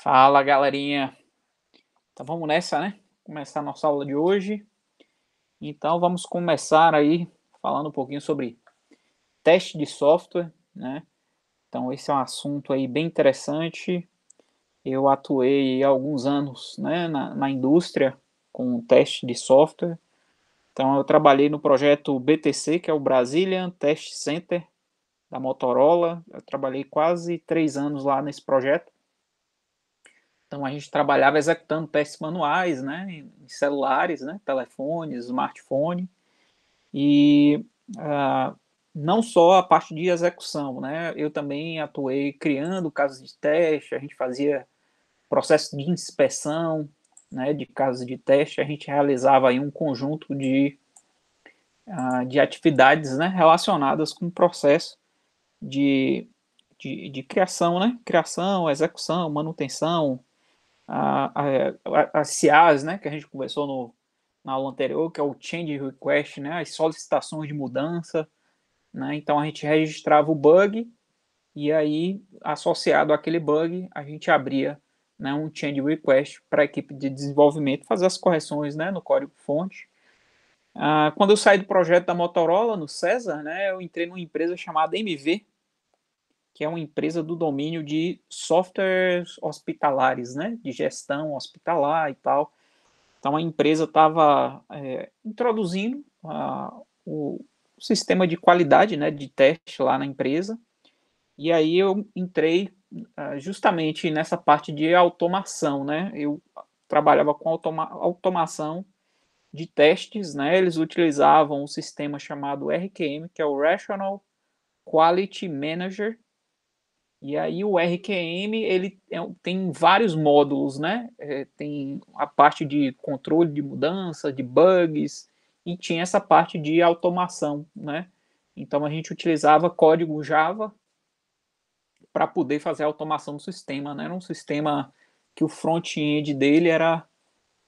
Fala, galerinha. Então vamos nessa, né? Começar a nossa aula de hoje. Então vamos começar aí falando um pouquinho sobre teste de software, né? Então esse é um assunto aí bem interessante. Eu atuei há alguns anos, né, na indústria com teste de software. Então eu trabalhei no projeto BTC, que é o Brazilian Test Center da Motorola. Eu trabalhei quase 3 anos lá nesse projeto. Então a gente trabalhava executando testes manuais, né, em celulares, né, telefones, smartphone e ah, não só a parte de execução, né, eu também atuei criando casos de teste, a gente fazia processo de inspeção, né, de casos de teste, a gente realizava aí um conjunto de atividades, né, relacionadas com o processo de, de criação, né, criação, execução, manutenção, as CIAs, né, que a gente conversou na aula anterior, que é o Change Request, né, as solicitações de mudança, né, então a gente registrava o bug e aí, associado àquele bug, a gente abria, né, um Change Request para a equipe de desenvolvimento fazer as correções, né, no código-fonte. Quando eu saí do projeto da Motorola, no César, né, eu entrei numa empresa chamada MV, que é uma empresa do domínio de softwares hospitalares, né, de gestão hospitalar e tal. Então a empresa estava introduzindo o sistema de qualidade, né, de teste lá na empresa, e aí eu entrei justamente nessa parte de automação, né? Eu trabalhava com automação de testes, né? Eles utilizavam um sistema chamado RQM, que é o Rational Quality Manager, e aí o RQM ele tem vários módulos, né? Tem a parte de controle de mudança, de bugs, e tinha essa parte de automação, né? Então a gente utilizava código Java para poder fazer a automação do sistema, né? Era um sistema que o front-end dele era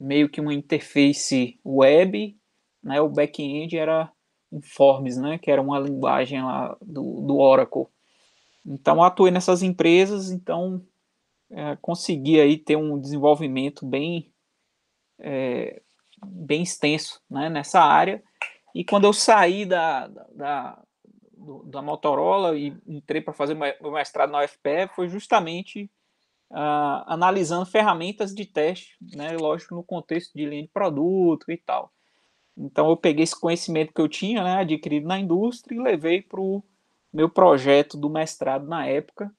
meio que uma interface web, né? O back-end era Informes, né? Que era uma linguagem lá do Oracle. Então eu atuei nessas empresas, então consegui aí ter um desenvolvimento bem extenso, né, nessa área. E quando eu saí da Motorola e entrei para fazer meu mestrado na UFPE, foi justamente analisando ferramentas de teste, né, lógico, no contexto de linha de produto e tal. Então eu peguei esse conhecimento que eu tinha, né, adquirido na indústria, e levei para o meu projeto do mestrado na época.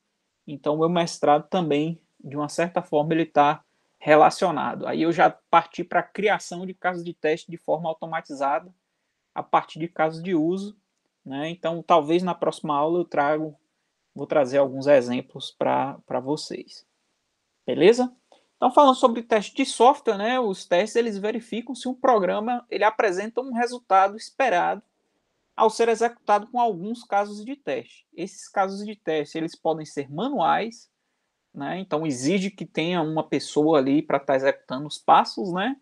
Então, o meu mestrado também, de uma certa forma, ele está relacionado. Aí eu já parti para a criação de casos de teste de forma automatizada, a partir de casos de uso, né? Então, talvez na próxima aula vou trazer alguns exemplos para vocês. Beleza? Então, falando sobre teste de software, né? Os testes eles verificam se um programa ele apresenta um resultado esperado ao ser executado com alguns casos de teste. Esses casos de teste eles podem ser manuais, né? Então exige que tenha uma pessoa ali para estar executando os passos, né?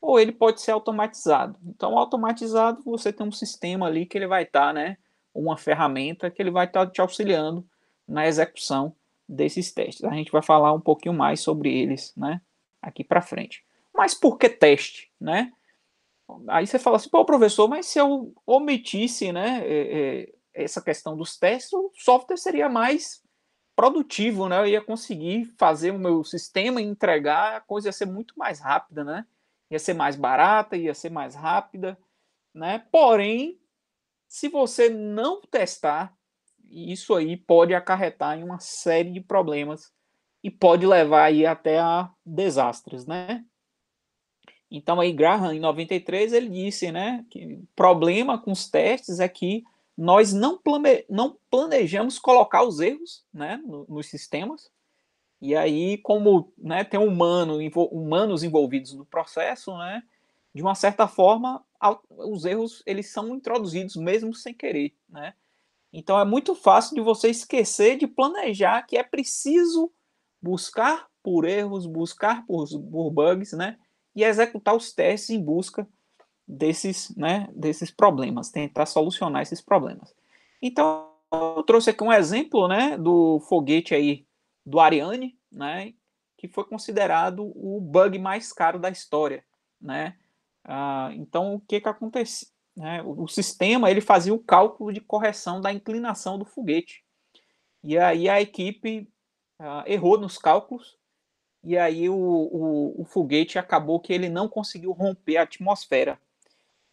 Ou ele pode ser automatizado. Então, automatizado, você tem um sistema ali que ele vai estar, né? Uma ferramenta que ele vai estar te auxiliando na execução desses testes. A gente vai falar um pouquinho mais sobre eles, né? Aqui para frente. Mas por que teste, né? Aí você fala assim, pô, professor, mas se eu omitisse, né, essa questão dos testes, o software seria mais produtivo, né? Eu ia conseguir fazer o meu sistema e entregar, a coisa ia ser muito mais rápida, né? Ia ser mais barata, ia ser mais rápida, né? Porém, se você não testar, isso aí pode acarretar em uma série de problemas e pode levar aí até a desastres, né? Então aí Graham, em 93, ele disse, né, que o problema com os testes é que nós não planejamos colocar os erros, né, nos sistemas, e aí como, né, tem humanos envolvidos no processo, né, de uma certa forma os erros eles são introduzidos mesmo sem querer, né. Então é muito fácil de você esquecer de planejar que é preciso buscar por erros, buscar por bugs, né? E executar os testes em busca desses problemas, tentar solucionar esses problemas. Então, eu trouxe aqui um exemplo, né, do foguete aí do Ariane, né, que foi considerado o bug mais caro da história, né? Então, o que acontece? Né? O sistema ele fazia o cálculo de correção da inclinação do foguete. E aí a equipe errou nos cálculos, e aí o foguete acabou que ele não conseguiu romper a atmosfera.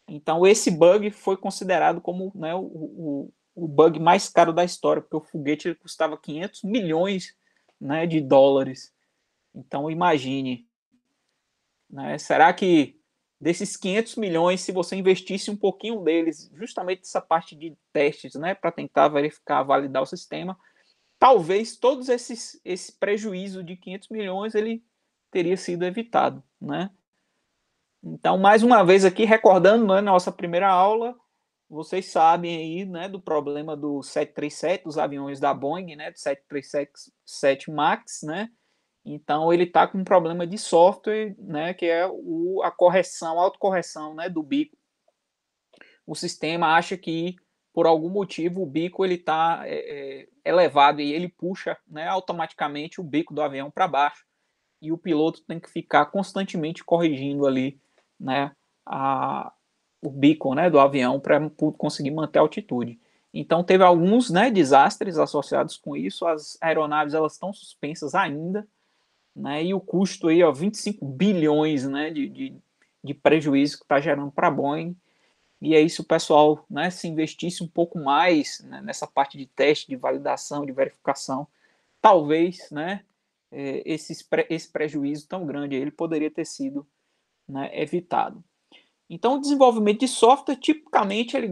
Então, esse bug foi considerado como, né, o bug mais caro da história, porque o foguete ele custava 500 milhões, né, de dólares. Então, imagine, né, será que desses 500 milhões, se você investisse um pouquinho deles, justamente essa parte de testes, né, para tentar verificar, validar o sistema, talvez todos esse prejuízo de 500 milhões ele teria sido evitado, né? Então, mais uma vez aqui, recordando, né, nossa primeira aula, vocês sabem aí, né, do problema do 737, dos aviões da Boeing, né, do 737 MAX, né? Então, ele está com um problema de software, né, que é a correção, a autocorreção, né, do bico. O sistema acha que, por algum motivo, o bico ele está elevado e ele puxa, né, automaticamente o bico do avião para baixo. E o piloto tem que ficar constantemente corrigindo ali, né, o bico, né, do avião para conseguir manter a altitude. Então teve alguns, né, desastres associados com isso. As aeronaves elas estão suspensas ainda, né, e o custo aí, ó, 25 bilhões, né, de prejuízo que está gerando para a Boeing. E aí, se o pessoal, né, se investisse um pouco mais, né, nessa parte de teste, de validação, de verificação, talvez, né, esse prejuízo tão grande ele poderia ter sido, né, evitado. Então, o desenvolvimento de software, tipicamente, ele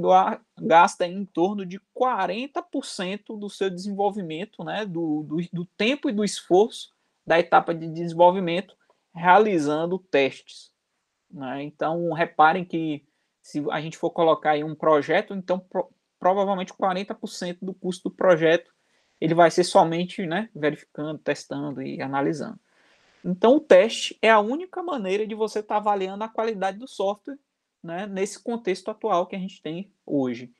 gasta em torno de 40% do seu desenvolvimento, né, do tempo e do esforço da etapa de desenvolvimento, realizando testes. Né? Então, reparem que se a gente for colocar aí um projeto, então provavelmente 40% do custo do projeto ele vai ser somente, né, verificando, testando e analisando. Então, o teste é a única maneira de você estar avaliando a qualidade do software, né, nesse contexto atual que a gente tem hoje.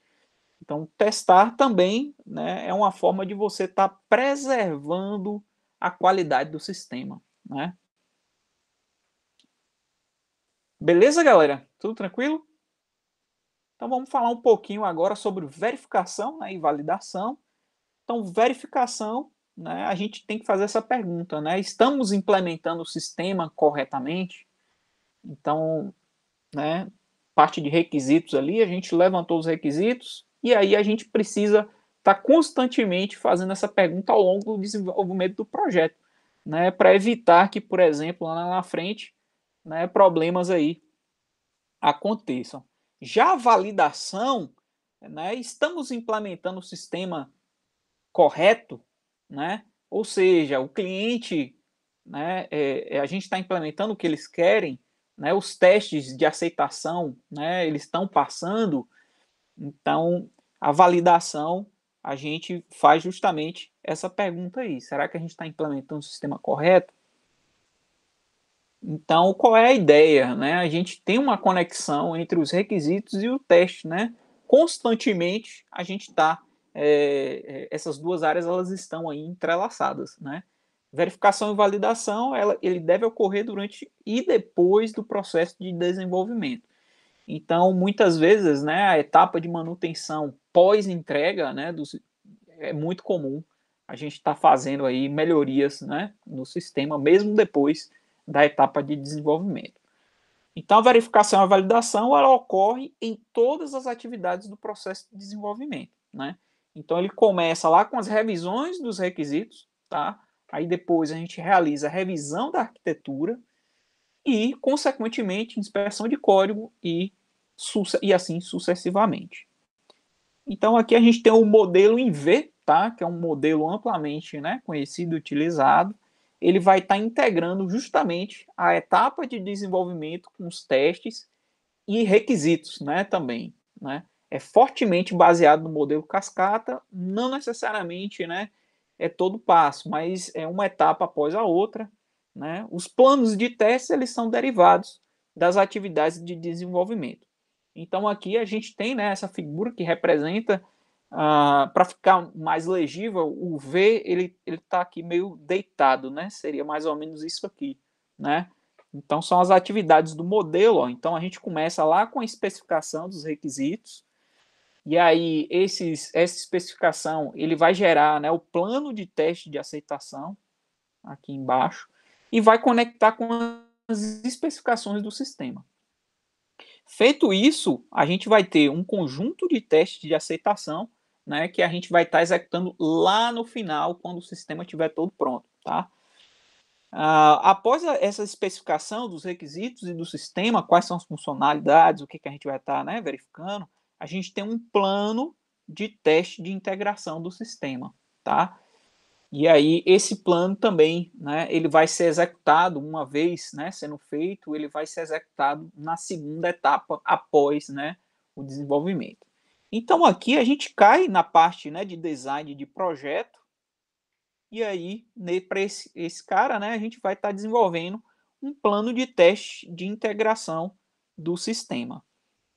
Então, testar também, né, é uma forma de você estar preservando a qualidade do sistema. Né? Beleza, galera? Tudo tranquilo? Então, vamos falar um pouquinho agora sobre verificação, né, e validação. Então, verificação, né, a gente tem que fazer essa pergunta, né? Estamos implementando o sistema corretamente? Então, né, parte de requisitos ali, a gente levantou os requisitos e aí a gente precisa estar constantemente fazendo essa pergunta ao longo do desenvolvimento do projeto, né, para evitar que, por exemplo, lá na frente, né, problemas aí aconteçam. Já a validação, né, estamos implementando o sistema correto, né? Ou seja, o cliente, né, a gente está implementando o que eles querem, né? Os testes de aceitação, né, eles estão passando. Então, a validação, a gente faz justamente essa pergunta aí: será que a gente está implementando o sistema correto? Então, qual é a ideia? Né? A gente tem uma conexão entre os requisitos e o teste. Né? Constantemente, a gente está... essas duas áreas elas estão aí entrelaçadas. Né? Verificação e validação, ele deve ocorrer durante e depois do processo de desenvolvimento. Então, muitas vezes, né, a etapa de manutenção pós-entrega, né, é muito comum a gente estar fazendo aí melhorias, né, no sistema, mesmo depois da etapa de desenvolvimento. Então, a verificação e a validação ela ocorre em todas as atividades do processo de desenvolvimento. Né? Então, ele começa lá com as revisões dos requisitos, tá? Aí depois a gente realiza a revisão da arquitetura e, consequentemente, inspeção de código e assim sucessivamente. Então, aqui a gente tem o modelo em V, tá? Que é um modelo amplamente, né, conhecido e utilizado. Ele vai estar integrando justamente a etapa de desenvolvimento com os testes e requisitos, né, também. Né? É fortemente baseado no modelo cascata, não necessariamente, né, é todo passo, mas é uma etapa após a outra. Né? Os planos de testes eles são derivados das atividades de desenvolvimento. Então aqui a gente tem, né, essa figura que representa Para ficar mais legível, o V ele está aqui meio deitado, né? Seria mais ou menos isso aqui, né? Então são as atividades do modelo. Ó. Então a gente começa lá com a especificação dos requisitos, e aí essa especificação ele vai gerar, né, o plano de teste de aceitação aqui embaixo e vai conectar com as especificações do sistema. Feito isso, a gente vai ter um conjunto de testes de aceitação, né, que a gente vai estar executando lá no final, quando o sistema estiver todo pronto, tá? Após essa especificação dos requisitos e do sistema, quais são as funcionalidades, o que a gente vai estar, né, verificando, a gente tem um plano de teste de integração do sistema, tá? E aí esse plano também, né, ele vai ser executado uma vez, né, sendo feito, ele vai ser executado na segunda etapa após, né, o desenvolvimento. Então aqui a gente cai na parte, né, de design de projeto, e aí para esse cara, né, a gente vai estar desenvolvendo um plano de teste de integração do sistema.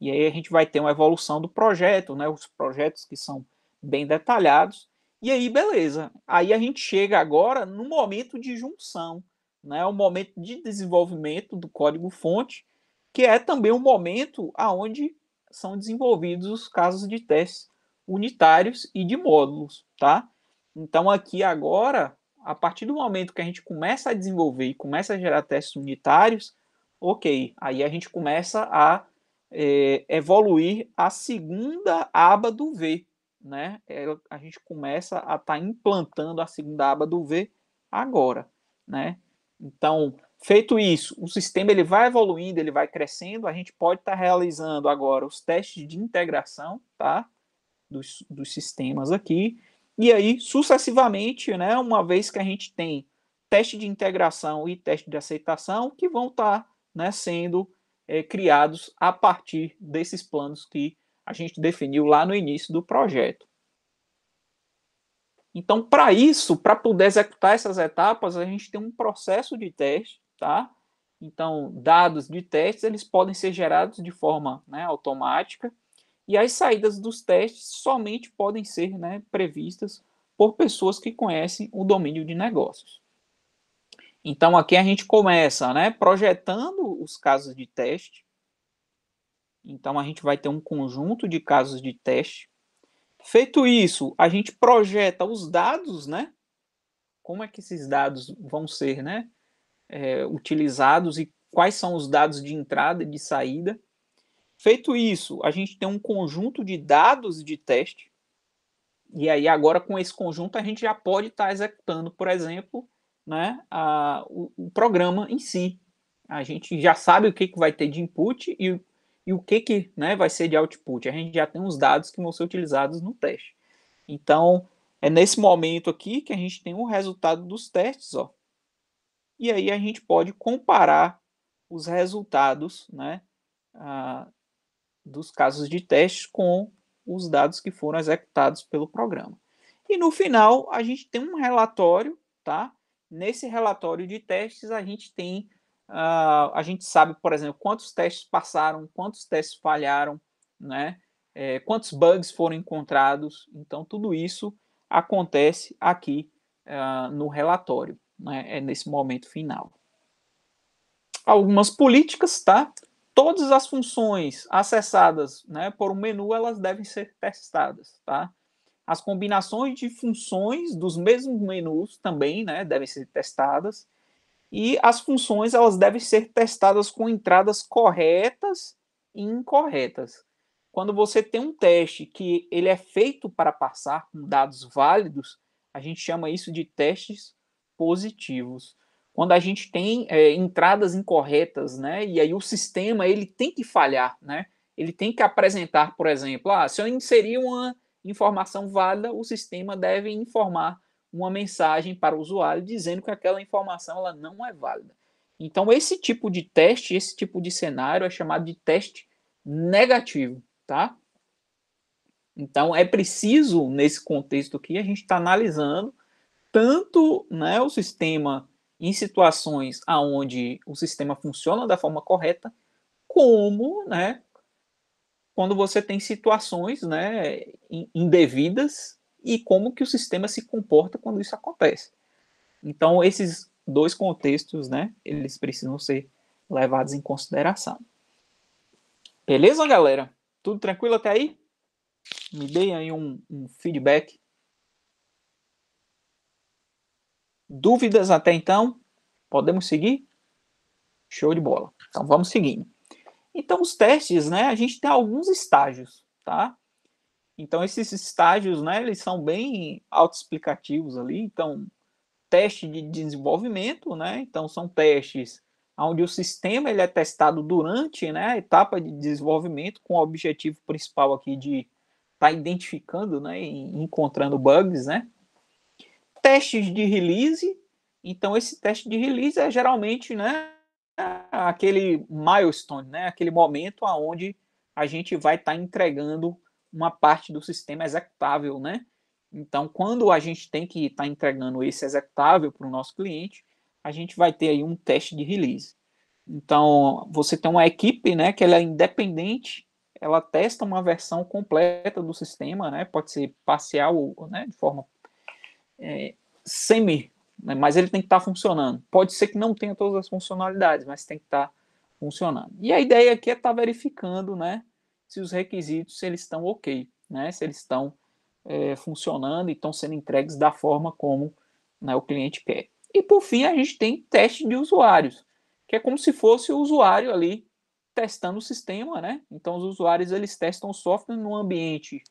E aí a gente vai ter uma evolução do projeto, né, os projetos que são bem detalhados. E aí, beleza. Aí a gente chega agora no momento de junção, né, o momento de desenvolvimento do código-fonte, que é também o momento aonde são desenvolvidos os casos de testes unitários e de módulos, tá? Então aqui agora, a partir do momento que a gente começa a desenvolver e começa a gerar testes unitários, ok, aí a gente começa a evoluir a segunda aba do V, né? A gente começa a estar implantando a segunda aba do V agora, né? Então, feito isso, o sistema ele vai evoluindo, ele vai crescendo, a gente pode estar realizando agora os testes de integração, tá? Dos sistemas aqui, e aí, sucessivamente, né, uma vez que a gente tem teste de integração e teste de aceitação, que vão estar, né, sendo criados a partir desses planos que a gente definiu lá no início do projeto. Então, para isso, para poder executar essas etapas, a gente tem um processo de teste, tá? Então, dados de testes, eles podem ser gerados de forma, né, automática, e as saídas dos testes somente podem ser, né, previstas por pessoas que conhecem o domínio de negócios. Então, aqui a gente começa, né, projetando os casos de teste. Então, a gente vai ter um conjunto de casos de teste. Feito isso, a gente projeta os dados, né? Como é que esses dados vão ser, né, utilizados e quais são os dados de entrada e de saída. Feito isso, a gente tem um conjunto de dados de teste. E aí, agora, com esse conjunto, a gente já pode estar executando, por exemplo, né, o programa em si. A gente já sabe o que vai ter de input e o que, né, vai ser de output. A gente já tem os dados que vão ser utilizados no teste. Então, é nesse momento aqui que a gente tem o resultado dos testes, ó. E aí a gente pode comparar os resultados, né, dos casos de teste com os dados que foram executados pelo programa. E no final, a gente tem um relatório, tá? Nesse relatório de testes, a gente tem, a gente sabe, por exemplo, quantos testes passaram, quantos testes falharam, né? Quantos bugs foram encontrados. Então, tudo isso acontece aqui no relatório, né? É nesse momento final. Algumas políticas, tá? Todas as funções acessadas, né, por um menu, elas devem ser testadas, tá? As combinações de funções dos mesmos menus também, né, devem ser testadas. E as funções, elas devem ser testadas com entradas corretas e incorretas. Quando você tem um teste que ele é feito para passar com dados válidos, a gente chama isso de testes positivos. Quando a gente tem entradas incorretas, né, e aí o sistema ele tem que falhar, né, ele tem que apresentar, por exemplo, se eu inserir uma informação válida, o sistema deve informar uma mensagem para o usuário dizendo que aquela informação ela não é válida. Então, esse tipo de teste, esse tipo de cenário é chamado de teste negativo, tá? Então, é preciso, nesse contexto aqui, a gente está analisando tanto, né, o sistema em situações onde o sistema funciona da forma correta, como, né, quando você tem situações, né, indevidas e como que o sistema se comporta quando isso acontece. Então, esses dois contextos, né, eles precisam ser levados em consideração. Beleza, galera? Tudo tranquilo até aí? Me deem aí um feedback. Dúvidas até então? Podemos seguir? Show de bola. Então, vamos seguindo. Então, os testes, né, a gente tem alguns estágios, tá? Então, esses estágios, né, eles são bem autoexplicativos ali. Então, teste de desenvolvimento, né? Então, são testes onde o sistema ele é testado durante, né, a etapa de desenvolvimento, com o objetivo principal aqui de estar identificando, né, e encontrando bugs, né? Testes de release. Então, esse teste de release é geralmente, né, aquele milestone, né, aquele momento aonde a gente vai estar entregando uma parte do sistema executável, né? Então, quando a gente tem que estar entregando esse executável para o nosso cliente, a gente vai ter aí um teste de release. Então, você tem uma equipe, né, que ela é independente, ela testa uma versão completa do sistema, né? Pode ser parcial ou, né, de forma semi, né, mas ele tem que estar funcionando. Pode ser que não tenha todas as funcionalidades, mas tem que estar funcionando. E a ideia aqui é estar verificando, né, se os requisitos se eles estão ok, né, se eles estão funcionando e estão sendo entregues da forma como, né, o cliente quer. E por fim a gente tem teste de usuários, que é como se fosse o usuário ali testando o sistema, né? Então os usuários eles testam o software no ambiente,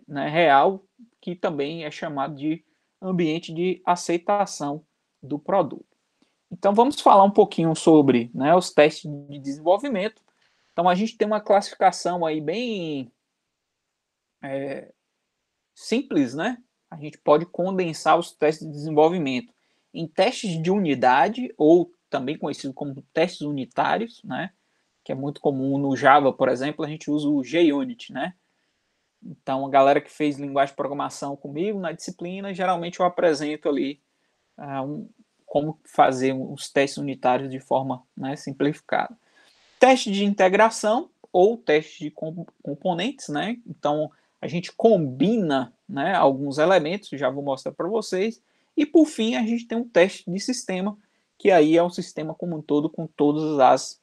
né, real, que também é chamado de ambiente de aceitação do produto. Então vamos falar um pouquinho sobre, né, os testes de desenvolvimento. Então a gente tem uma classificação aí bem simples, né? A gente pode condensar os testes de desenvolvimento em testes de unidade, ou também conhecido como testes unitários, né? Que é muito comum no Java, por exemplo, a gente usa o JUnit, né? Então, a galera que fez linguagem de programação comigo na disciplina, geralmente eu apresento ali como fazer os testes unitários de forma, né, simplificada. Teste de integração ou teste de componentes, né? Então, a gente combina, né, alguns elementos, já vou mostrar para vocês. E, por fim, a gente tem um teste de sistema, que aí é um sistema como um todo, com todas as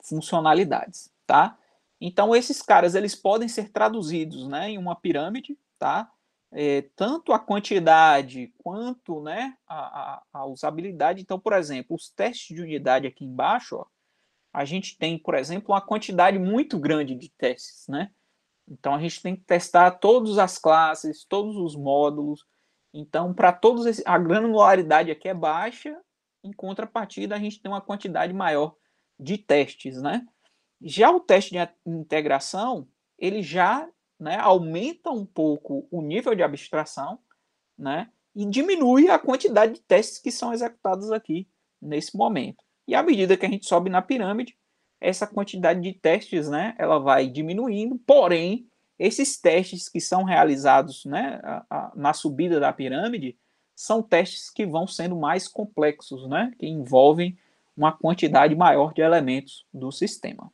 funcionalidades, tá? Então, esses caras, eles podem ser traduzidos, né, em uma pirâmide, tá? Tanto a quantidade quanto, né, a usabilidade. Então, por exemplo, os testes de unidade aqui embaixo, ó, a gente tem, por exemplo, uma quantidade muito grande de testes, né? Então, a gente tem que testar todas as classes, todos os módulos. Então, para todos esses, a granularidade aqui é baixa, em contrapartida, a gente tem uma quantidade maior de testes, né? Já o teste de integração, ele já, né, aumenta um pouco o nível de abstração, né, e diminui a quantidade de testes que são executados aqui nesse momento. E à medida que a gente sobe na pirâmide, essa quantidade de testes, né, ela vai diminuindo, porém, esses testes que são realizados, né, na subida da pirâmide, são testes que vão sendo mais complexos, né, que envolvem uma quantidade maior de elementos do sistema.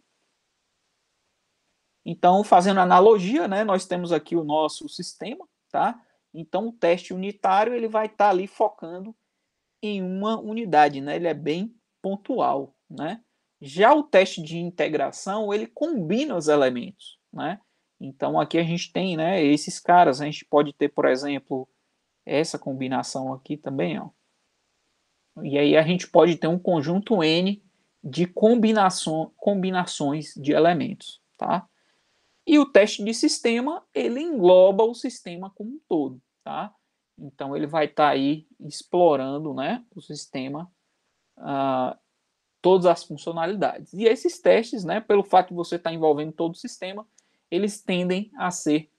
Então, fazendo analogia, né, nós temos aqui o nosso sistema, tá? Então, o teste unitário ele vai estar ali focando em uma unidade, né? Ele é bem pontual, né? Já o teste de integração, ele combina os elementos, né? Então, aqui a gente tem, né, esses caras, a gente pode ter, por exemplo, essa combinação aqui também, ó. E aí a gente pode ter um conjunto N de combinações de elementos, tá? E o teste de sistema, ele engloba o sistema como um todo, tá? Então, ele vai estar aí explorando, né, o sistema, todas as funcionalidades. E esses testes, né, pelo fato de você estar envolvendo todo o sistema, eles tendem a ser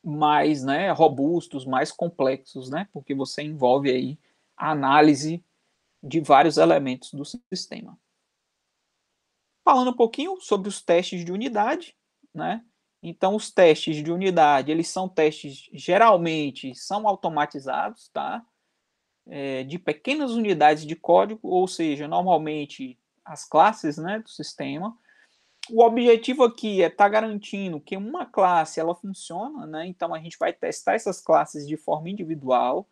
mais, né, robustos, mais complexos, né, porque você envolve aí a análise de vários elementos do sistema. Falando um pouquinho sobre os testes de unidade, né? Então, os testes de unidade, eles são testes, geralmente, são automatizados, tá? De pequenas unidades de código, ou seja, normalmente as classes, né, do sistema, O objetivo aqui é estar garantindo que uma classe ela funciona, né? Então a gente vai testar essas classes de forma individual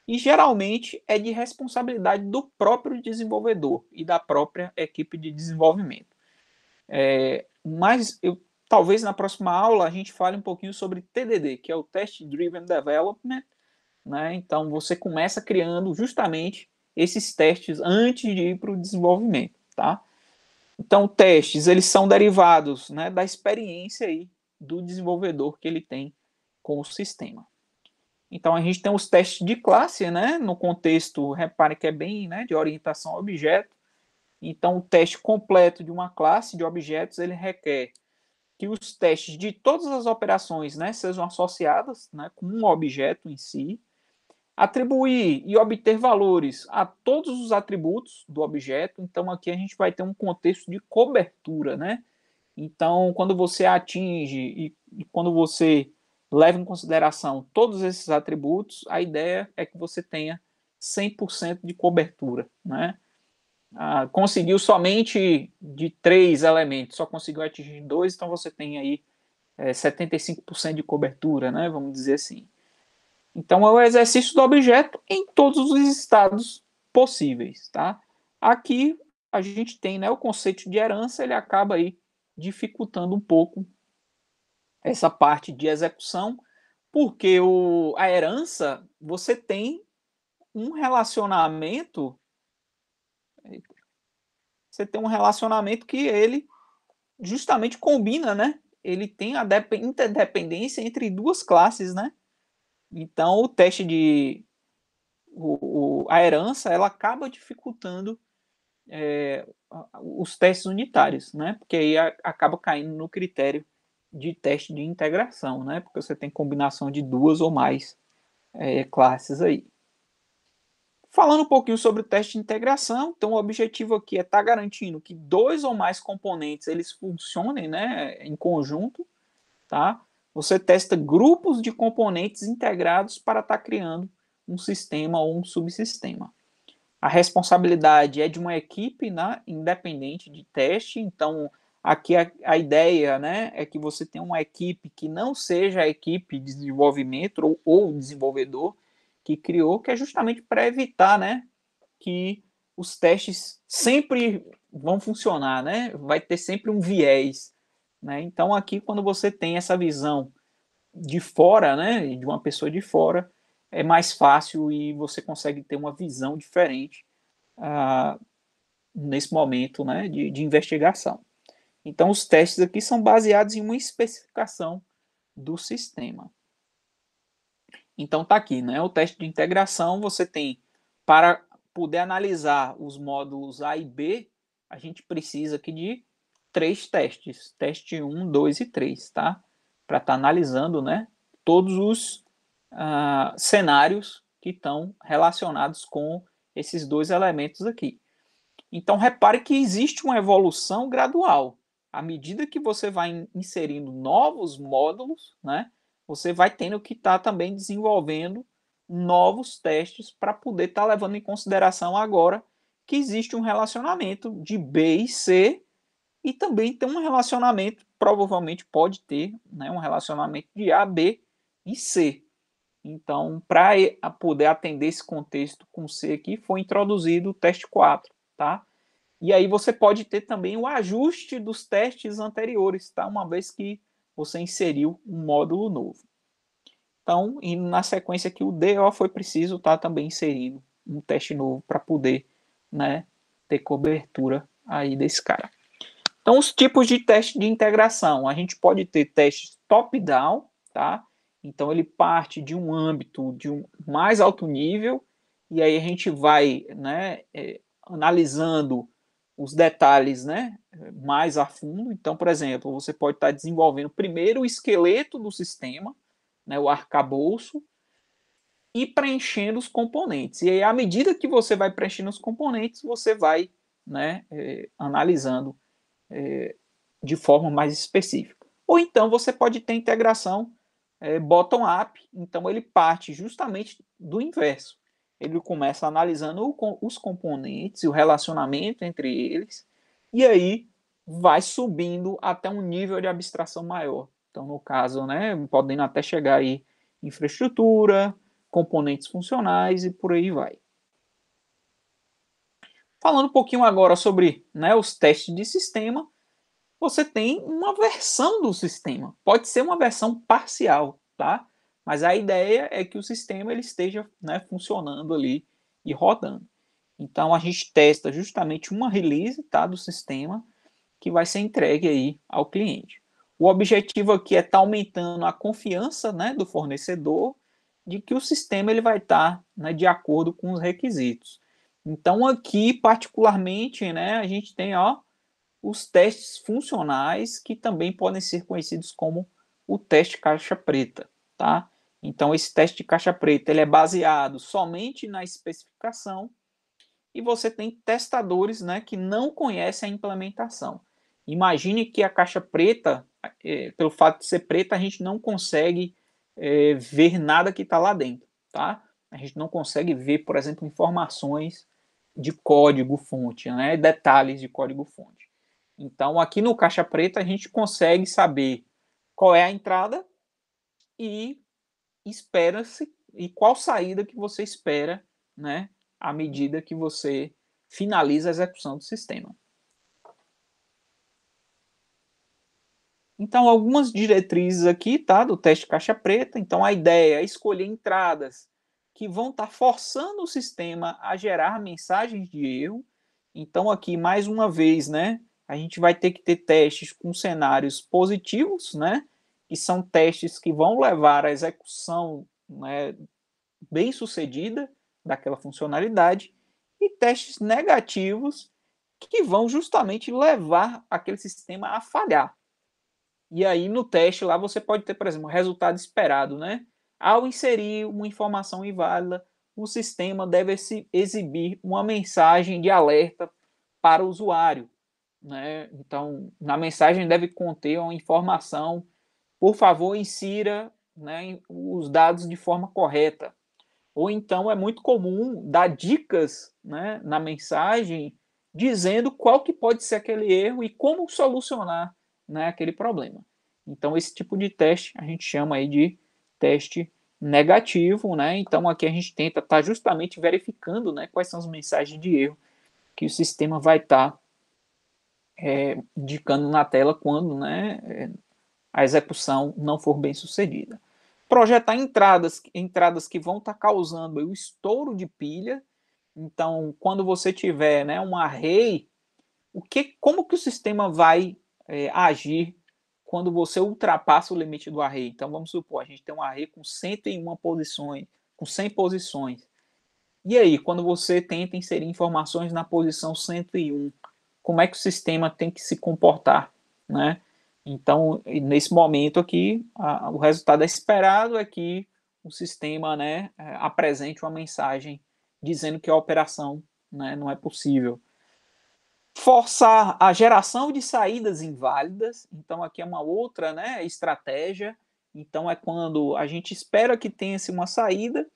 e geralmente é de responsabilidade do próprio desenvolvedor e da própria equipe de desenvolvimento. Mas talvez na próxima aula a gente fale um pouquinho sobre TDD, que é o Test Driven Development, né? Então você começa criando justamente esses testes antes de ir para o desenvolvimento, tá? Então, testes, eles são derivados, né, da experiência aí do desenvolvedor que ele tem com o sistema. Então, a gente tem os testes de classe, né, no contexto, repare que é bem, né, de orientação a objeto. Então, o teste completo de uma classe de objetos, ele requer que os testes de todas as operações, né, sejam associadas, né, com um objeto em si, atribuir e obter valores a todos os atributos do objeto. Então, aqui a gente vai ter um contexto de cobertura, né? Então, quando você atinge e quando você leva em consideração todos esses atributos, a ideia é que você tenha 100% de cobertura, né? Conseguiu somente de 3 elementos, só conseguiu atingir 2, então você tem aí 75% de cobertura, né? Vamos dizer assim. Então, é o exercício do objeto em todos os estados possíveis, tá? Aqui a gente tem, né, o conceito de herança, ele acaba aí dificultando um pouco essa parte de execução, porque a herança, você tem um relacionamento, que ele justamente combina, né? Ele tem a interdependência entre duas classes, né? Então, o teste de a herança ela acaba dificultando os testes unitários, né? Porque aí acaba caindo no critério de teste de integração, né? Porque você tem combinação de duas ou mais classes aí. Falando um pouquinho sobre o teste de integração, então o objetivo aqui é estar garantindo que dois ou mais componentes eles funcionem, né, em conjunto, tá? Você testa grupos de componentes integrados para estar criando um sistema ou um subsistema. A responsabilidade é de uma equipe, né, independente de teste. Então, aqui a ideia, né, é que você tenha uma equipe que não seja a equipe de desenvolvimento ou desenvolvedor que criou, que é justamente para evitar, né, que os testes sempre vão funcionar, né? Vai ter sempre um viés, né? Então, aqui, quando você tem essa visão de fora, né, de uma pessoa de fora, é mais fácil e você consegue ter uma visão diferente nesse momento, né, de investigação. Então, os testes aqui são baseados em uma especificação do sistema. Então, tá aqui, né, o teste de integração, você tem, para poder analisar os módulos A e B, a gente precisa aqui de 3 testes, teste 1, 2 e 3, tá? Para estar analisando, né, todos os cenários que estão relacionados com esses dois elementos aqui. Então, repare que existe uma evolução gradual. À medida que você vai inserindo novos módulos, né, você vai tendo que estar também desenvolvendo novos testes para poder estar levando em consideração agora que existe um relacionamento de B e C e também tem um relacionamento, provavelmente pode ter, né, um relacionamento de A, B e C. Então, para poder atender esse contexto com C aqui, foi introduzido o teste 4, tá? E aí você pode ter também o ajuste dos testes anteriores, tá? Uma vez que você inseriu um módulo novo. Então, e na sequência aqui, o DO foi preciso estar também inserindo um teste novo para poder, né, ter cobertura aí desse cara. Então, os tipos de teste de integração. A gente pode ter testes top-down, tá? Então, ele parte de um âmbito de um mais alto nível, e aí a gente vai, né, analisando os detalhes, né, mais a fundo. Então, por exemplo, você pode estar desenvolvendo primeiro o esqueleto do sistema, né, o arcabouço, e preenchendo os componentes. E aí, à medida que você vai preenchendo os componentes, você vai, né, analisando de forma mais específica. Ou então você pode ter integração bottom-up, então ele parte justamente do inverso. Ele começa analisando os componentes e o relacionamento entre eles, e aí vai subindo até um nível de abstração maior. Então, no caso, né, podendo até chegar aí infraestrutura, componentes funcionais e por aí vai. Falando um pouquinho agora sobre, né, os testes de sistema, você tem uma versão do sistema. Pode ser uma versão parcial, tá? Mas a ideia é que o sistema ele esteja, né, funcionando ali e rodando. Então a gente testa justamente uma release, tá, do sistema que vai ser entregue aí ao cliente. O objetivo aqui é estar aumentando a confiança, né, do fornecedor de que o sistema ele vai estar, né, de acordo com os requisitos. Então aqui particularmente, né, a gente tem, ó, os testes funcionais, que também podem ser conhecidos como o teste caixa preta, tá? Então esse teste de caixa preta ele é baseado somente na especificação e você tem testadores, né, que não conhecem a implementação. Imagine que a caixa preta, pelo fato de ser preta, a gente não consegue ver nada que está lá dentro, tá? A gente não consegue ver, por exemplo, informações de código-fonte, né, detalhes de código-fonte. Então, aqui no caixa preta, a gente consegue saber qual é a entrada e espera-se e qual saída que você espera, né, à medida que você finaliza a execução do sistema. Então, algumas diretrizes aqui, tá, do teste caixa preta. Então, a ideia é escolher entradas que vão estar forçando o sistema a gerar mensagens de erro. Então, aqui, mais uma vez, né, a gente vai ter que ter testes com cenários positivos, né, que são testes que vão levar à execução, né, bem sucedida daquela funcionalidade, e testes negativos que vão justamente levar aquele sistema a falhar. E aí no teste lá você pode ter, por exemplo, o resultado esperado, né? Ao inserir uma informação inválida, o sistema deve exibir uma mensagem de alerta para o usuário, né? Então, na mensagem deve conter uma informação, por favor, insira, né, os dados de forma correta. Ou então é muito comum dar dicas, né, na mensagem dizendo qual que pode ser aquele erro e como solucionar, né, aquele problema. Então esse tipo de teste a gente chama aí de teste negativo, né? Então aqui a gente tenta estar justamente verificando, né, quais são as mensagens de erro que o sistema vai estar indicando na tela quando, né, a execução não for bem sucedida. Projetar entradas que vão estar causando o estouro de pilha. Então, quando você tiver, né, um array, como que o sistema vai agir quando você ultrapassa o limite do array? Então, vamos supor, a gente tem um array com 101 posições, com 100 posições. E aí, quando você tenta inserir informações na posição 101, como é que o sistema tem que se comportar, né? Então, nesse momento aqui, o resultado esperado é que o sistema, né, apresente uma mensagem dizendo que a operação, né, não é possível. Forçar a geração de saídas inválidas, então aqui é uma outra, né, estratégia. Então é quando a gente espera que tenha-se uma saída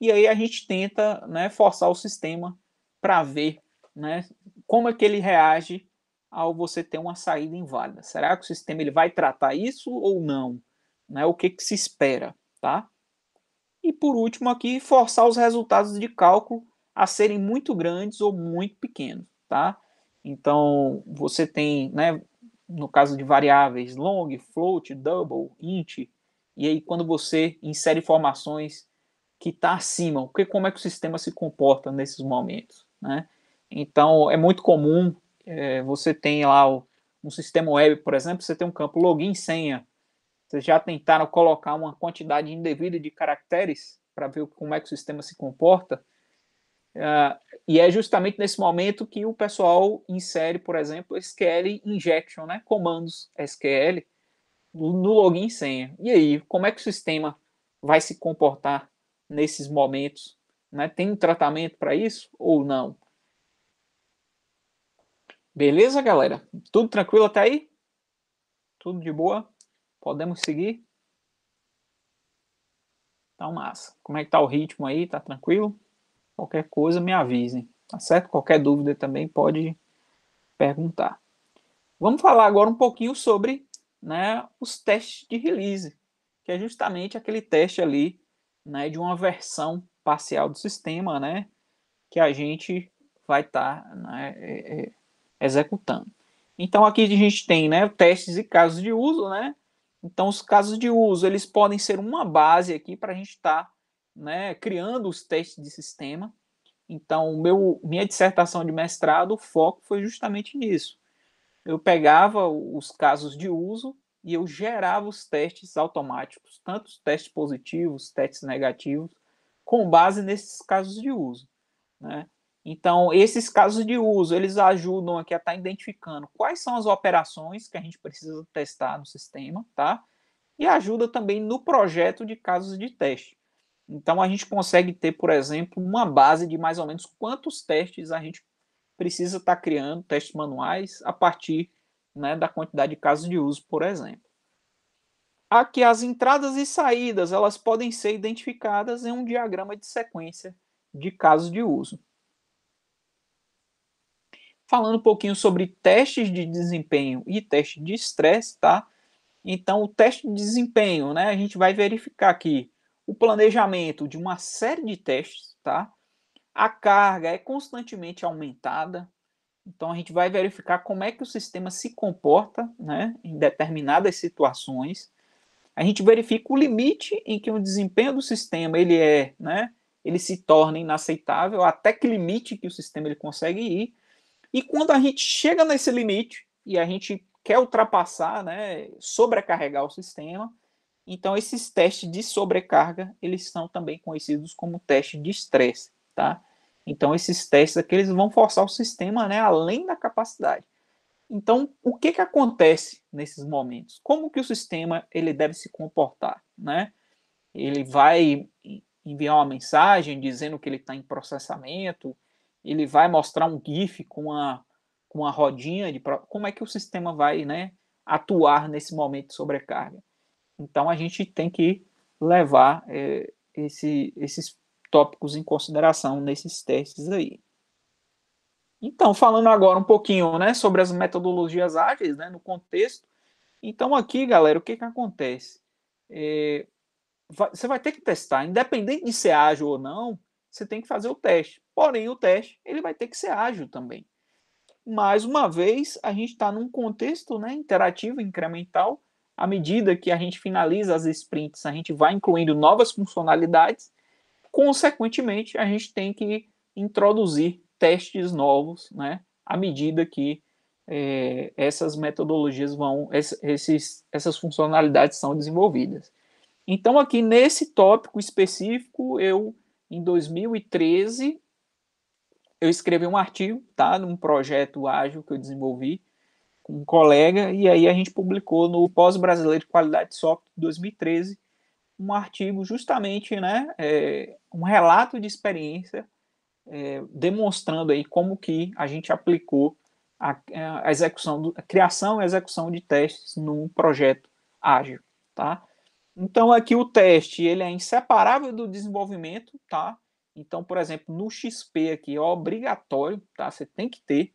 e aí a gente tenta, né, forçar o sistema para ver, né, como é que ele reage ao você ter uma saída inválida. Será que o sistema ele vai tratar isso ou não? Né, o que, que se espera, tá? E por último aqui, forçar os resultados de cálculo a serem muito grandes ou muito pequenos, tá? Então, você tem, né, no caso de variáveis, long, float, double, int, e aí quando você insere informações que está acima, como é que o sistema se comporta nesses momentos, né? Então, é muito comum, você tem lá um sistema web, por exemplo, você tem um campo login senha. Vocês já tentaram colocar uma quantidade indevida de caracteres para ver como é que o sistema se comporta? E é justamente nesse momento que o pessoal insere, por exemplo, SQL injection, né? Comandos SQL no login e senha. E aí, como é que o sistema vai se comportar nesses momentos? Né? Tem um tratamento para isso ou não? Beleza, galera? Tudo tranquilo até aí? Tudo de boa? Podemos seguir? Então, massa. Como é que tá o ritmo aí? Tá tranquilo? Qualquer coisa me avisem, tá certo? Qualquer dúvida também pode perguntar. Vamos falar agora um pouquinho sobre, né, os testes de release, que é justamente aquele teste ali, né, de uma versão parcial do sistema, né, que a gente vai estar, né, executando. Então aqui a gente tem, né, testes e casos de uso, né? Então os casos de uso eles podem ser uma base aqui para a gente estar, né, criando os testes de sistema. Então minha dissertação de mestrado, o foco foi justamente nisso. Eu pegava os casos de uso e eu gerava os testes automáticos, tanto os testes positivos, testes negativos, com base nesses casos de uso, né? Então, esses casos de uso, eles ajudam aqui a estar identificando quais são as operações que a gente precisa testar no sistema, tá? E ajuda também no projeto de casos de teste. Então, a gente consegue ter, por exemplo, uma base de mais ou menos quantos testes a gente precisa estar criando, testes manuais, a partir, né, da quantidade de casos de uso, por exemplo. Aqui, as entradas e saídas, elas podem ser identificadas em um diagrama de sequência de casos de uso. Falando um pouquinho sobre testes de desempenho e teste de estresse, tá? Então, o teste de desempenho, né? A gente vai verificar aqui o planejamento de uma série de testes, tá? A carga é constantemente aumentada, então a gente vai verificar como é que o sistema se comporta, né, em determinadas situações. A gente verifica o limite em que o desempenho do sistema ele é, né, ele se torna inaceitável, até que limite que o sistema ele consegue ir. E quando a gente chega nesse limite e a gente quer ultrapassar, né, sobrecarregar o sistema, então esses testes de sobrecarga, eles são também conhecidos como teste de estresse, tá? Então esses testes aqui, eles vão forçar o sistema, né, além da capacidade. Então, o que que acontece nesses momentos? Como que o sistema ele deve se comportar, né? Ele vai enviar uma mensagem dizendo que ele está em processamento, ele vai mostrar um GIF com uma rodinha de como é que o sistema vai, né, atuar nesse momento de sobrecarga. Então a gente tem que levar esses tópicos em consideração nesses testes aí. Então, falando agora um pouquinho, né, sobre as metodologias ágeis, né, no contexto. Então aqui, galera, o que que acontece? É, você vai ter que testar, independente de ser ágil ou não, você tem que fazer o teste. Porém, o teste ele vai ter que ser ágil também. Mais uma vez, a gente está num contexto, né, interativo, incremental. À medida que a gente finaliza as sprints, a gente vai incluindo novas funcionalidades. Consequentemente, a gente tem que introduzir testes novos, né, à medida que essas metodologias vão, essas funcionalidades são desenvolvidas. Então, aqui nesse tópico específico, em 2013, eu escrevi um artigo, tá, num projeto ágil que eu desenvolvi com um colega, e aí a gente publicou no Pós-Brasileiro de Qualidade de Software de 2013 um artigo justamente, né, um relato de experiência, demonstrando aí como que a gente aplicou a execução, a criação e execução de testes num projeto ágil, tá? Então aqui o teste ele é inseparável do desenvolvimento, tá? Então, por exemplo, no XP aqui é obrigatório, tá? Você tem que ter,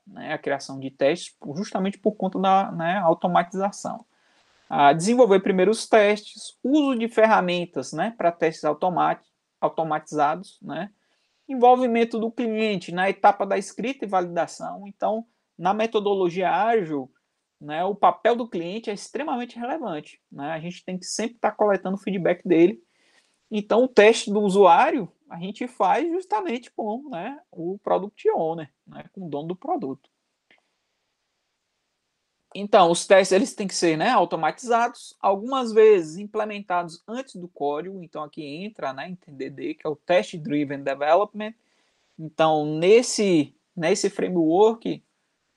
né, a criação de testes justamente por conta da, né, automatização. Desenvolver primeiro os testes, uso de ferramentas, né, para testes automatizados, né? Envolvimento do cliente na etapa da escrita e validação. Então, na metodologia ágil, né, o papel do cliente é extremamente relevante, né? A gente tem que sempre estar coletando o feedback dele. Então, o teste do usuário a gente faz justamente com, né, o Product Owner, né, com o dono do produto. Então, os testes eles têm que ser, né, automatizados, algumas vezes implementados antes do código. Então, aqui entra, né, em TDD, que é o Test Driven Development. Então, nesse framework,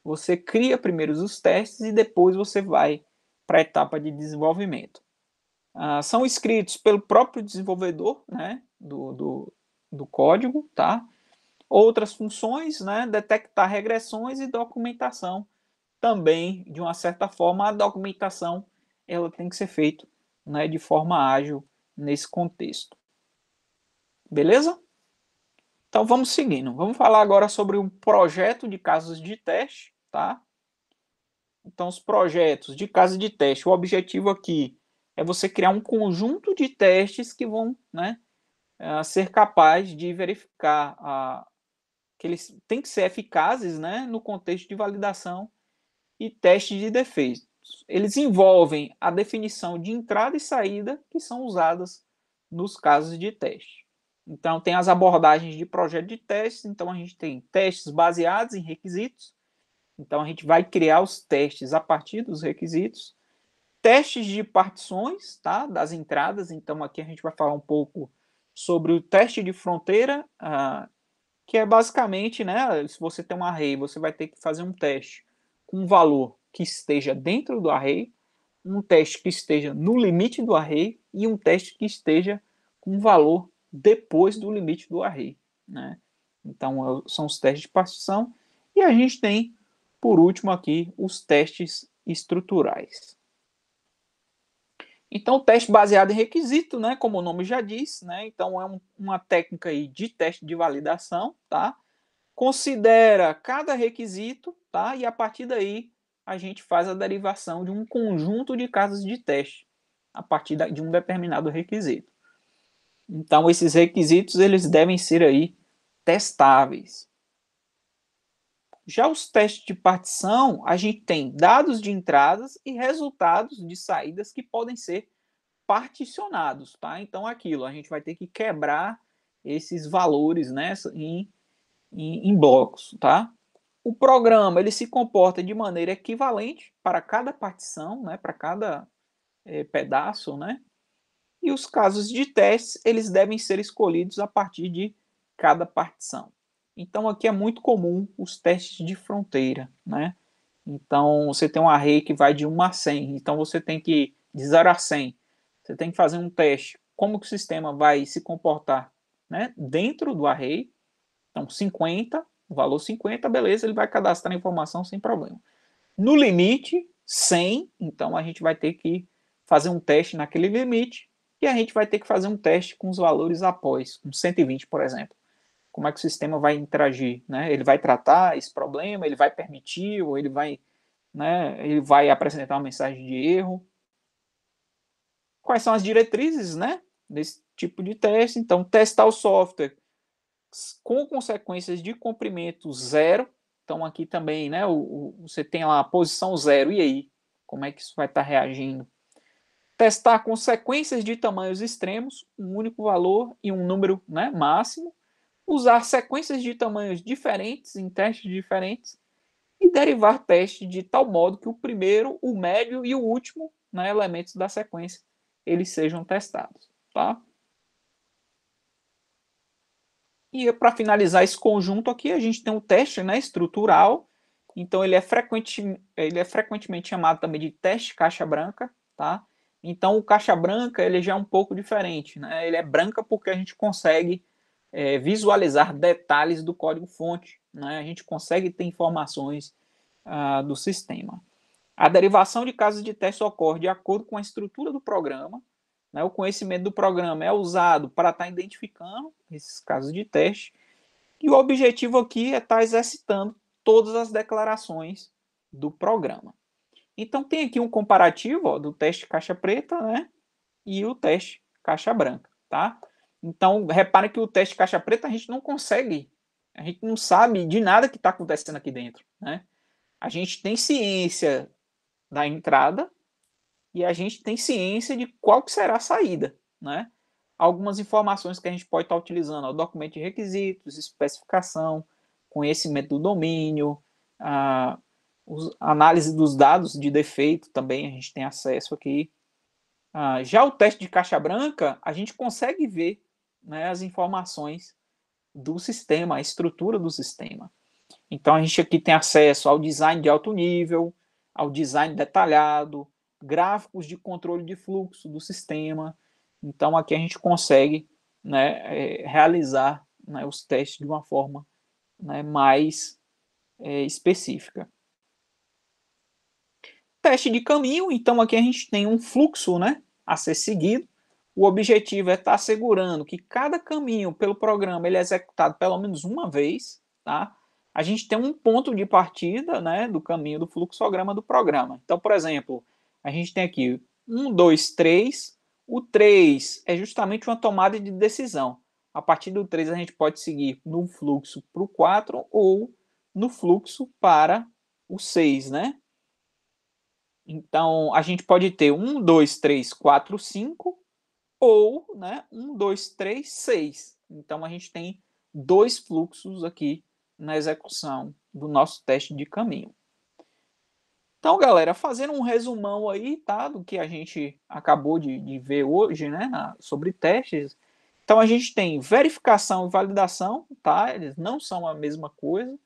você cria primeiro os testes e depois você vai para a etapa de desenvolvimento. São escritos pelo próprio desenvolvedor, né, do código, tá? Outras funções, né, detectar regressões e documentação. Também, de uma certa forma, a documentação ela tem que ser feita, né, de forma ágil nesse contexto. Beleza? Então vamos seguindo. Vamos falar agora sobre um projeto de casos de teste, tá? Então, os projetos de casa de teste, o objetivo aqui é você criar um conjunto de testes que vão, né, ser capaz de verificar que eles têm que ser eficazes, né, no contexto de validação e teste de defeitos. Eles envolvem a definição de entrada e saída que são usadas nos casos de teste. Então, tem as abordagens de projeto de testes. Então, a gente tem testes baseados em requisitos. Então, a gente vai criar os testes a partir dos requisitos. Testes de partições, tá? Das entradas. Então, aqui a gente vai falar um pouco sobre o teste de fronteira, que é basicamente, né? Se você tem um array, você vai ter que fazer um teste com um valor que esteja dentro do array, um teste que esteja no limite do array e um teste que esteja com um valor depois do limite do array, né? Então, são os testes de partição. E a gente tem, por último aqui, os testes estruturais. Então, o teste baseado em requisito, né, como o nome já diz, né, então é uma técnica aí de teste de validação, tá? Considera cada requisito, tá? E a partir daí a gente faz a derivação de um conjunto de casos de teste a partir de um determinado requisito. Então, esses requisitos eles devem ser aí testáveis. Já os testes de partição, a gente tem dados de entradas e resultados de saídas que podem ser particionados, tá? Então, aquilo, a gente vai ter que quebrar esses valores, né, em blocos, tá? O programa ele se comporta de maneira equivalente para cada partição, né, para cada pedaço, né? E os casos de testes eles devem ser escolhidos a partir de cada partição. Então aqui é muito comum os testes de fronteira, né? Então você tem um array que vai de 1 a 100, então você tem que de 0 a 100, você tem que fazer um teste como que o sistema vai se comportar, né, dentro do array. Então 50, o valor 50, beleza, ele vai cadastrar a informação sem problema. No limite, 100, então a gente vai ter que fazer um teste naquele limite e a gente vai ter que fazer um teste com os valores após, com 120, por exemplo. Como é que o sistema vai interagir, né? Ele vai tratar esse problema, ele vai permitir ou ele vai, né, ele vai apresentar uma mensagem de erro. Quais são as diretrizes, né, desse tipo de teste? Então, testar o software com consequências de comprimento zero. Então, aqui também, né, você tem lá a posição zero, e aí? Como é que isso vai estar reagindo? Testar consequências de tamanhos extremos, um único valor e um número, né, máximo. Usar sequências de tamanhos diferentes em testes diferentes e derivar testes de tal modo que o primeiro, o médio e o último, né, elementos da sequência eles sejam testados, tá? E para finalizar esse conjunto aqui, a gente tem um teste, né, estrutural. Então, ele é frequentemente chamado também de teste caixa branca, tá? Então, o caixa branca ele já é um pouco diferente, né? Ele é branca porque a gente consegue visualizar detalhes do código-fonte, né? A gente consegue ter informações do sistema. A derivação de casos de teste ocorre de acordo com a estrutura do programa, né? O conhecimento do programa é usado para estar identificando esses casos de teste, e o objetivo aqui é estar exercitando todas as declarações do programa. Então tem aqui um comparativo, ó, do teste caixa preta, né, e o teste caixa branca, tá? Então repare que o teste caixa preta a gente não consegue, a gente não sabe de nada que está acontecendo aqui dentro, né? A gente tem ciência da entrada e a gente tem ciência de qual que será a saída, né? Algumas informações que a gente pode estar utilizando, o documento de requisitos, especificação, conhecimento do domínio, a análise dos dados de defeito também a gente tem acesso aqui. Já o teste de caixa branca, a gente consegue ver, né, as informações do sistema, a estrutura do sistema. Então a gente aqui tem acesso ao design de alto nível, ao design detalhado, gráficos de controle de fluxo do sistema. Então aqui a gente consegue, né, realizar, né, os testes de uma forma, né, mais específica. Teste de caminho, então aqui a gente tem um fluxo, né, a ser seguido. O objetivo é estar assegurando que cada caminho pelo programa ele é executado pelo menos uma vez, tá? a gente tem um ponto de partida, né, do caminho do fluxograma do programa. Então, por exemplo, a gente tem aqui 1, 2, 3. O 3 é justamente uma tomada de decisão. A partir do 3 a gente pode seguir no fluxo para o 4 ou no fluxo para o 6, né? Então, a gente pode ter 1, 2, 3, 4, 5 ou, né, 1, 2, 3, 6. Então, a gente tem 2 fluxos aqui na execução do nosso teste de caminho. Então, galera, fazendo um resumão aí, tá, do que a gente acabou de ver hoje, né, sobre testes. Então, a gente tem verificação e validação, tá? Eles não são a mesma coisa.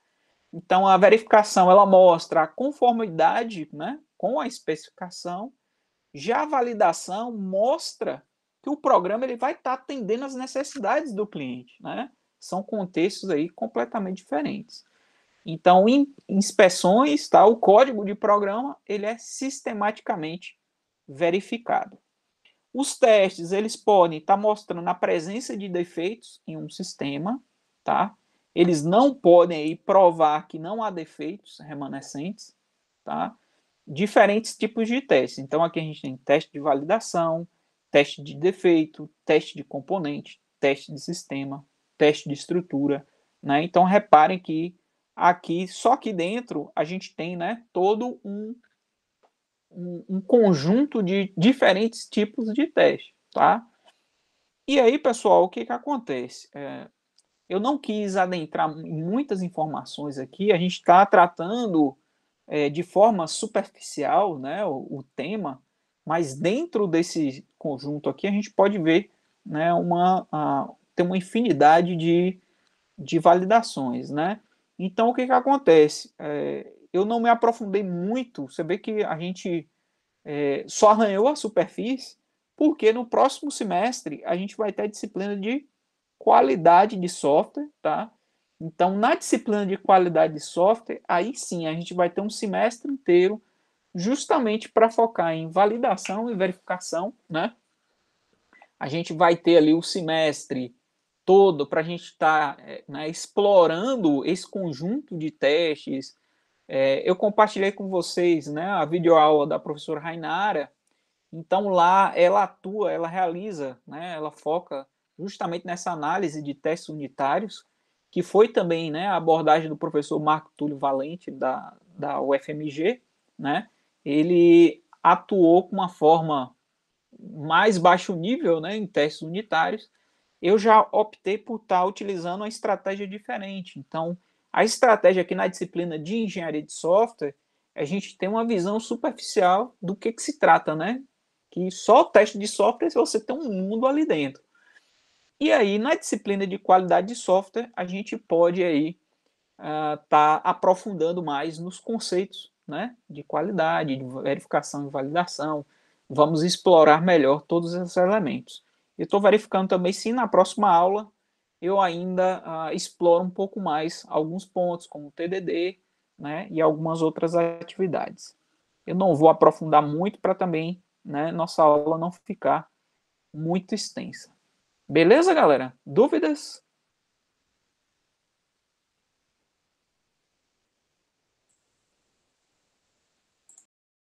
Então, a verificação, ela mostra a conformidade, né, com a especificação. Já a validação mostra que o programa ele vai estar atendendo às necessidades do cliente, né? São contextos aí completamente diferentes. Então, em inspeções, tá, o código de programa ele é sistematicamente verificado. Os testes eles podem estar mostrando a presença de defeitos em um sistema, tá? Eles não podem aí provar que não há defeitos remanescentes, tá? Diferentes tipos de testes. Então, aqui a gente tem teste de validação, teste de defeito, teste de componente, teste de sistema, teste de estrutura, né? Então, reparem que aqui, só aqui dentro, a gente tem, né, todo um conjunto de diferentes tipos de teste, tá? E aí, pessoal, o que que acontece? Eu não quis adentrar em muitas informações aqui, a gente está tratando de forma superficial, né, o tema, mas dentro desse conjunto aqui a gente pode ver, né, tem uma infinidade de validações, né? Então, o que que acontece? Eu não me aprofundei muito, você vê que a gente só arranhou a superfície, porque no próximo semestre a gente vai ter a disciplina de qualidade de software, tá? Então, na disciplina de qualidade de software, aí sim a gente vai ter um semestre inteiro justamente para focar em validação e verificação, né? A gente vai ter ali o semestre todo para a gente estar né, explorando esse conjunto de testes. Eu compartilhei com vocês, né, a videoaula da professora Rainara. Então lá ela atua, ela realiza, né, ela foca justamente nessa análise de testes unitários, que foi também, né, a abordagem do professor Marco Túlio Valente da UFMG, né? Ele atuou com uma forma mais baixo nível, né, em testes unitários. Eu já optei por estar utilizando uma estratégia diferente. Então, a estratégia aqui na disciplina de engenharia de software, a gente tem uma visão superficial do que se trata, né? Que só o teste de software você tem um mundo ali dentro. E aí, na disciplina de qualidade de software, a gente pode aí tá aprofundando mais nos conceitos, né, de qualidade, de verificação e validação. Vamos explorar melhor todos esses elementos. Eu estou verificando também se na próxima aula eu ainda exploro um pouco mais alguns pontos, como o TDD, né, e algumas outras atividades. Eu não vou aprofundar muito para também, né, nossa aula não ficar muito extensa. Beleza, galera? Dúvidas?